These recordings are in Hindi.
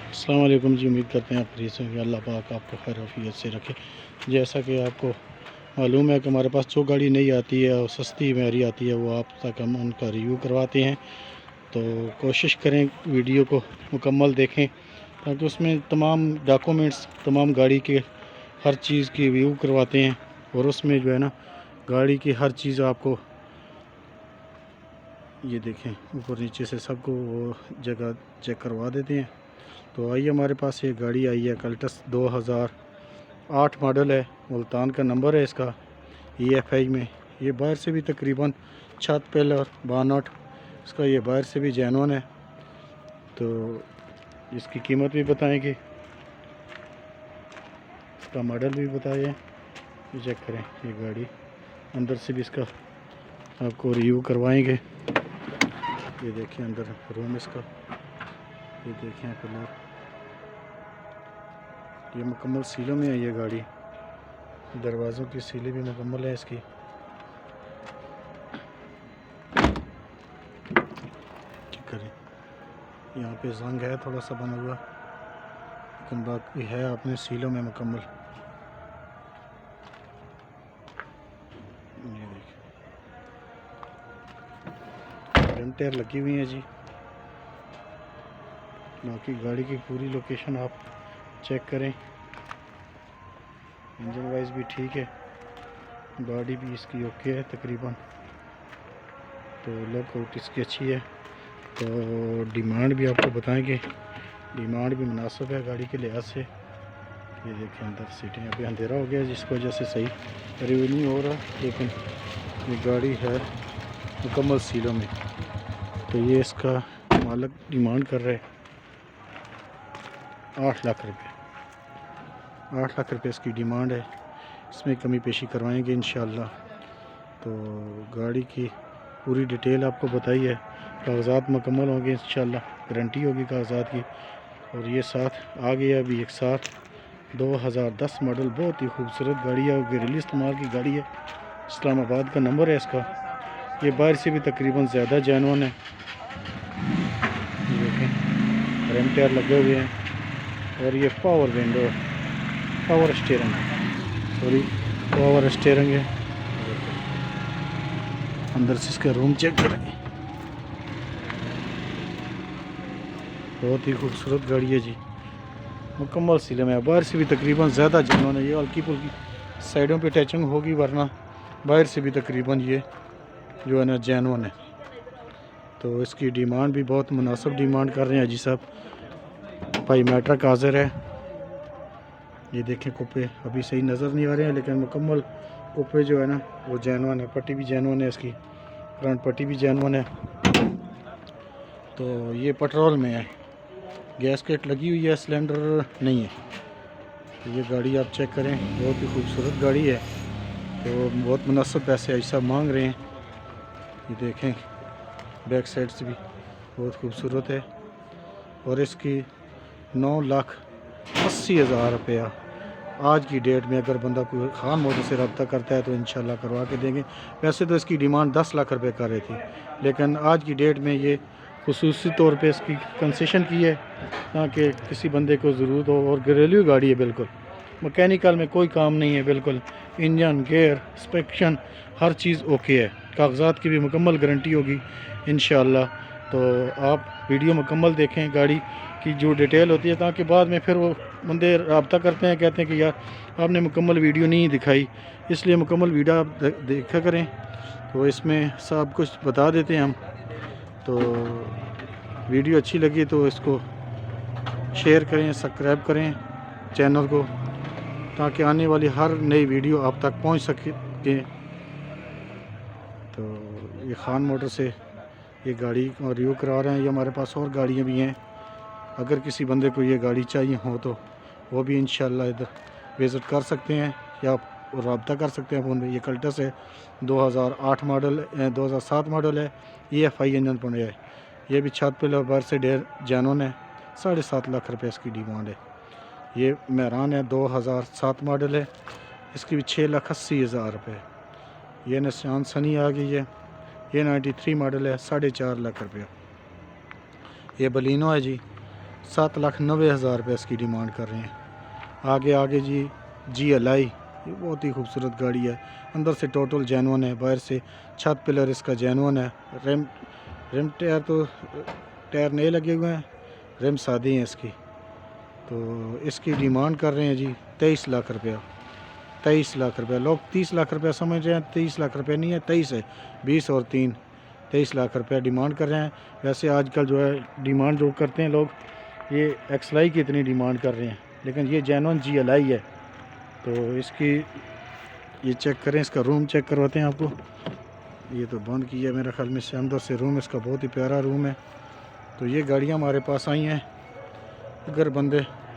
अस्सलाम वालेकुम जी। उम्मीद करते हैं आप खैरियत से होंगे। अल्लाह पाक आपको खैर आफियत से रखे। जैसा कि आपको मालूम है कि हमारे पास जो गाड़ी नहीं आती है और सस्ती महंगी आती है वो आप तक हम उनका रिव्यू करवाते हैं। तो कोशिश करें वीडियो को मुकम्मल देखें ताकि उसमें तमाम डॉक्यूमेंट्स, तमाम गाड़ी के हर चीज़ की रिव्यू करवाते हैं। और उसमें जो है ना गाड़ी की हर चीज़ आपको ये देखें ऊपर नीचे से सबको वो जगह चेक करवा देते हैं। तो आइए, हमारे पास ये गाड़ी आई है कल्टस 2008 मॉडल है। मुल्तान का नंबर है इसका EFI में। ये बाहर से भी तकरीबन छत पिलर बानट इसका ये बाहर से भी जेन्युइन है। तो इसकी कीमत भी बताएंगे, इसका मॉडल भी बताइए। ये चेक करें, ये गाड़ी अंदर से भी इसका आपको रिव्यू करवाएंगे। ये देखिए अंदर रूम इसका, ये देखें पिलर, ये मुकम्मल सीलों में है ये गाड़ी। दरवाज़ों की सीलें भी मुकम्मल है इसकी। चेक करें, यहाँ पे जंग है थोड़ा सा बना हुआ, लेकिन बाकी है अपने सीलों में मुकम्मल। ये देखिए फ्रंट टायर लगी हुई है जी। बाकी गाड़ी की पूरी लोकेशन आप चेक करें। इंजन वाइज भी ठीक है, बॉडी भी इसकी ओके है तकरीबन। तो लुक आउट इसकी अच्छी है। तो डिमांड भी आपको बताएंगे, डिमांड भी मुनासिब है गाड़ी के लिहाज से। ये देखें अंदर सीटें, अभी अंधेरा हो गया जिसकी वजह से सही रिव्यू नहीं हो रहा, लेकिन ये गाड़ी है मुकम्मल सीलों में। तो ये इसका मालिक डिमांड कर रहे 8 लाख रुपये। 8 लाख रुपये इसकी डिमांड है। इसमें कमी पेशी करवाएंगे इंशाल्लाह। तो गाड़ी की पूरी डिटेल आपको बताई है, कागज़ात मुकम्मल होंगे इंशाल्लाह, गारंटी होगी कागज़ात की। और ये साथ आ गया अभी एक साथ 2010 मॉडल, बहुत ही खूबसूरत गाड़ी है और घरेलू इस्तेमाल की गाड़ी है। इस्लामाबाद का नंबर है इसका। ये बाहर से भी तकरीबन ज़्यादा जेन्युइन है। ये देखें रिम टायर लगे हुए हैं और ये power window, power steering, sorry power steering है। अंदर से इसका रूम चेक करें, बहुत ही खूबसूरत गाड़ी है जी, मुकम्मल सीले में। बाहर से भी तकरीबन ज़्यादा जेन्युइन है। ये हल्की फुल्की साइडों पे टचिंग होगी, वरना बाहर से भी तकरीबन ये जो है ना जेन्युइन है। तो इसकी डिमांड भी बहुत मुनासिब डिमांड कर रहे हैं जी साहब। भाई मैट्रिक हाजिर है। ये देखें कुप्पे अभी सही नज़र नहीं आ रहे हैं, लेकिन मुकम्मल कुप्पे जो है ना वो जेन्युइन है। पट्टी भी जेन्युइन है इसकी, फ्रंट पट्टी भी जेन्युइन है। तो ये पेट्रोल में है, गैस किट लगी हुई है, सिलेंडर नहीं है। तो ये गाड़ी आप चेक करें, बहुत ही खूबसूरत गाड़ी है। तो बहुत मुनासिब पैसे ऐसा मांग रहे हैं। ये देखें बैक साइड से भी बहुत खूबसूरत है। और इसकी 9,80,000 रुपया आज की डेट में अगर बंदा कोई खान मोटर से रब्ता करता है तो इंशाल्लाह करवा के देंगे। वैसे तो इसकी डिमांड 10 लाख रुपए कर रही थी, लेकिन आज की डेट में ये खुसूसी तौर पे इसकी कंसेशन की है ताकि किसी बंदे को ज़रूरत हो। और घरेलू गाड़ी है, बिल्कुल मैकेनिकल में कोई काम नहीं है, बिल्कुल इंजन गेयर इंस्पेक्शन हर चीज़ ओके है। कागज़ात की भी मुकम्मल गारंटी होगी इंशाल्लाह। तो आप वीडियो मुकम्मल देखें गाड़ी की जो डिटेल होती है, ताकि बाद में फिर वो बंदे रब्ता करते हैं, कहते हैं कि यार आपने मुकम्मल वीडियो नहीं दिखाई। इसलिए मुकम्मल वीडियो आप देखा करें, तो इसमें सब कुछ बता देते हैं हम। तो वीडियो अच्छी लगी तो इसको शेयर करें, सब्सक्राइब करें चैनल को, ताकि आने वाली हर नई वीडियो आप तक पहुंच सके। तो ये खान मोटर से ये गाड़ी रिव्यू करा रहे हैं। ये हमारे पास और गाड़ियाँ भी हैं, अगर किसी बंदे को ये गाड़ी चाहिए हो तो वो भी इंशाल्लाह इधर विज़िट कर सकते हैं या आप रब्ता कर सकते हैं फ़ोन पे। ये कल्टस है 2008 मॉडल, 2007 मॉडल है। EFI इंजन पर है। ये भी छत पे बाहर से डेर जेन्युइन है। 7.5 लाख रुपये इसकी डिमांड है। ये मेहरान है 2007 मॉडल है, इसकी भी 6,80,000 रुपये। ये निशान सनी आ गई है, ये 93 मॉडल है, 4.5 लाख रुपया। ये बलिनो है जी, 7,90,000 रुपये इसकी डिमांड कर रहे हैं। आगे आगे जी GLI, ये बहुत ही खूबसूरत गाड़ी है। अंदर से टोटल जेनवन है, बाहर से छत पिलर इसका जेनवन है। रिम टायर तो टायर नए लगे हुए हैं, रिम सादी हैं इसकी। तो इसकी डिमांड कर रहे हैं जी 23 लाख रुपया। 23 लाख रुपया। लोग 30 लाख रुपया समझ रहे हैं, 23 लाख रुपया नहीं है, 23 है। 20 और 3 23 लाख रुपया डिमांड कर रहे हैं। वैसे आजकल जो है डिमांड जो करते हैं लोग, ये XLI की इतनी डिमांड कर रहे हैं, लेकिन ये जेन्युइन GLI है। तो इसकी ये चेक करें, इसका रूम चेक करवाते हैं आपको। ये तो बंद किया मेरे ख्याल में से, अंदर से रूम इसका बहुत ही प्यारा रूम है। तो ये गाड़ियाँ हमारे पास आई हैं। अगर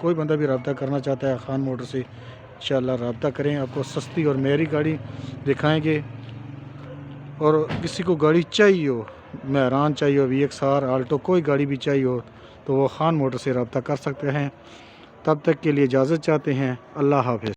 कोई बंदा भी रब्ता करना चाहता है खान मोटर से, इंशाल्लाह रब्ता करें। आपको सस्ती और मेरी गाड़ी दिखाएंगे। और किसी को गाड़ी चाहिए हो, मेहरान चाहिए हो, VXR आल्टो कोई गाड़ी भी चाहिए हो, तो वो खान मोटर से रब्ता कर सकते हैं। तब तक के लिए इजाज़त चाहते हैं। अल्लाह हाफ़िज़।